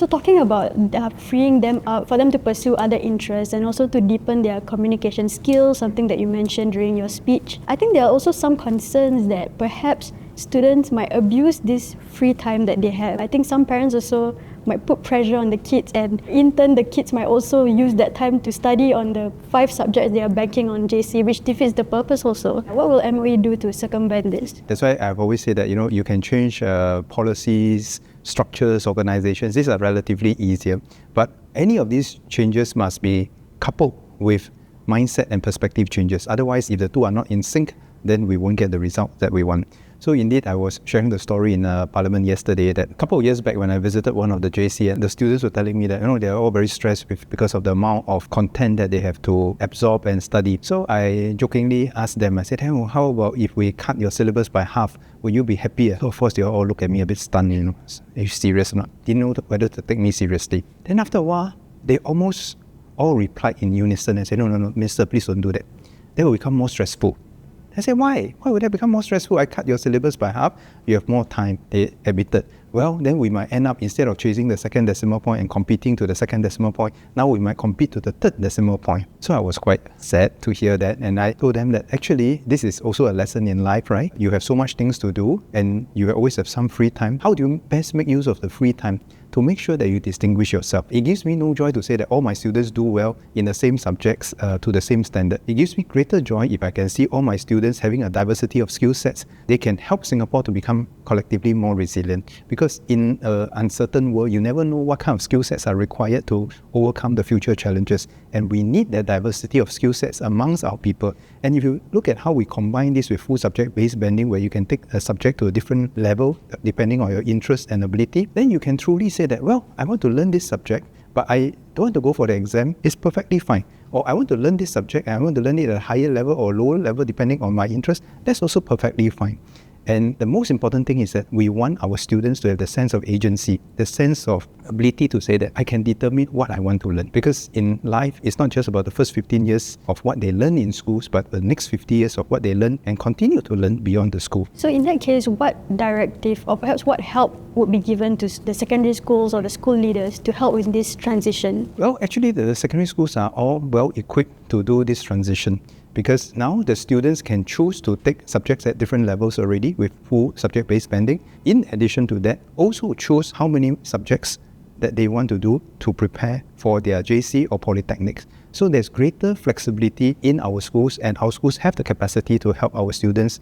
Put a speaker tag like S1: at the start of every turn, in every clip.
S1: So talking about freeing them up for them to pursue other interests and also to deepen their communication skills, something that you mentioned during your speech, I think there are also some concerns that perhaps students might abuse this free time that they have. I think some parents also might put pressure on the kids, and in turn the kids might also use that time to study on the 5 subjects they are banking on JC, which defeats the purpose also. What will MOE do to circumvent this?
S2: That's why I've always said that you can change policies, structures, organizations. These are relatively easier, but any of these changes must be coupled with mindset and perspective changes. Otherwise, if the two are not in sync, then we won't get the result that we want. So indeed, I was sharing the story in Parliament yesterday that a couple of years back when I visited one of the JC, and the students were telling me that they're all very stressed because of the amount of content that they have to absorb and study. So I jokingly asked them, I said, hey, how about if we cut your syllabus by half? Will you be happier? So of course, they all look at me a bit stunned, Are you serious or not? Didn't know whether to take me seriously. Then after a while, they almost all replied in unison and said, no, mister, please don't do that. That will become more stressful. I said, why? Why would that become more stressful? I cut your syllabus by half, you have more time, they admitted. Well, then we might end up, instead of chasing the second decimal point and competing to the second decimal point, now we might compete to the third decimal point. So I was quite sad to hear that, and I told them that actually this is also a lesson in life, right? You have so much things to do and you always have some free time. How do you best make use of the free time to make sure that you distinguish yourself? It gives me no joy to say that all my students do well in the same subjects to the same standard. It gives me greater joy if I can see all my students having a diversity of skill sets. They can help Singapore to become collectively more resilient, because in an uncertain world, you never know what kind of skill sets are required to overcome the future challenges, and we need that diversity of skill sets amongst our people. And if you look at how we combine this with full subject-based banding, where you can take a subject to a different level depending on your interest and ability, then you can truly say that, well, I want to learn this subject, but I don't want to go for the exam. It's perfectly fine. Or I want to learn this subject and I want to learn it at a higher level or lower level depending on my interest. That's also perfectly fine. And the most important thing is that we want our students to have the sense of agency, the sense of ability to say that I can determine what I want to learn. Because in life, it's not just about the first 15 years of what they learn in schools, but the next 50 years of what they learn and continue to learn beyond the school.
S1: So in that case, what directive or perhaps what help would be given to the secondary schools or the school leaders to help with this transition?
S2: Well, actually, the secondary schools are all well equipped to do this transition, because now the students can choose to take subjects at different levels already with full subject-based banding. In addition to that, also choose how many subjects that they want to do to prepare for their JC or polytechnics. So there's greater flexibility in our schools, and our schools have the capacity to help our students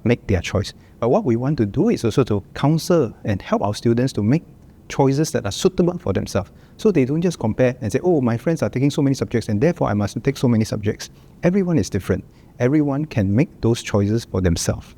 S2: make their choice. But what we want to do is also to counsel and help our students to make choices that are suitable for themselves. So they don't just compare and say, oh, my friends are taking so many subjects and therefore I must take so many subjects. Everyone is different. Everyone can make those choices for themselves.